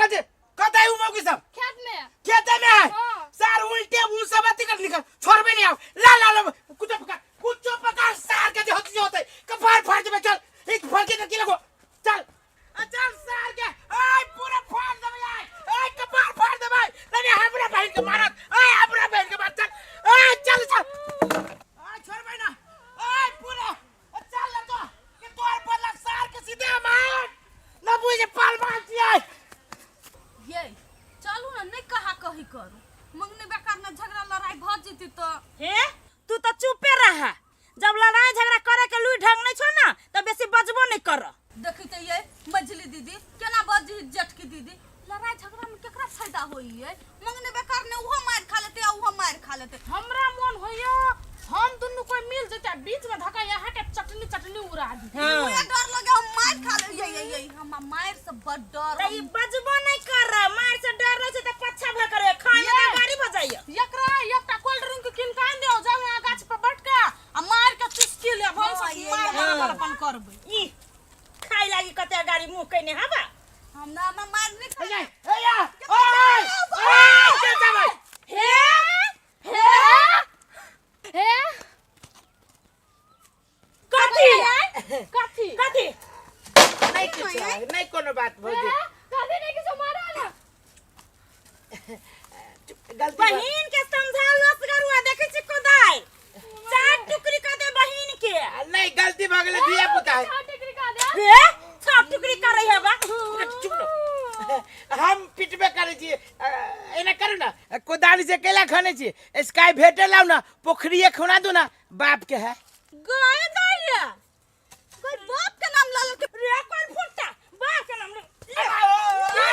कते कतै उ मौकी सब खेत में खेते में है हाँ। सार उल्टे मुंह से बात निकल छोड़ भी नहीं आओ ला कुछ पका सार के होती होते कपार फाड़ दे चल एक फाड़ के की लगो चल चल सार के ओए पूरा फाड़ दे भाई ओए कपार फाड़ दे भाई नहीं हमरा बहन के मारत ओए हमरा बहन के मार चल ओए चल ओए छोड़ भाई ना ओए पूरा चल ले तो कि तोर पर लग सार के सीधे मार ना बुझे पाल मार दिया ये चलू ना नहीं कहा कही करू मंगने बेकार ना झगड़ा लड़ाई भ जेती तो हे तू तो चुपे रहा जब लड़ाई झगड़ा करे के लुई ढंग नहीं छो ना तो बेसी बजबो नहीं कर देखी तो ये मझली दीदी केना बजी जटकी दीदी लड़ाई झगड़ा में केकरा फायदा होई है मंगने बेकार ने उहो मार खा लेते आ उहो मार खा लेते हमरा मन होया हम दोनों कोई मिल जते बीच में धक्का यहाँ के चटनी उड़ा दी मुझे डर लगे हम मार खा ले ये हम मार से बड़ डर ई बजबो नहीं कर मार से डर रहे त पछा भ करे खाए में गाड़ी बजाइयो एकरा एकटा कोल्ड ड्रिंक किन कान दियो जाओ यहाँ गाछ पर बैठ के आ मार के चुस्की ले भल से मार अपन करबे ई खाई लागी कते गाड़ी मुंह कइने हबा हम ना मार नहीं खा ए या ओए चल भाई हे कथी नहीं कुछ नहीं कोनो बात भौजी कथी नहीं किछो मारा ना गलती बहिन के समझा लस गरुआ देखै छी कोदाई चार टुकड़ी क दे बहिन के नहीं गलती भ गेले दिया पुता है टिकरी का दे हे सब टुकड़ी कर रही है बा चुप रहो हम पिटबे करे छी एना करू ना कोदाली से केला खाने छी स्काई भेटे लाऊ ना पोखरिए खुना दो ना बाप के है गाय दैया कोई बाप के नाम ला ले रे कोई फुट्टा बा के नाम ए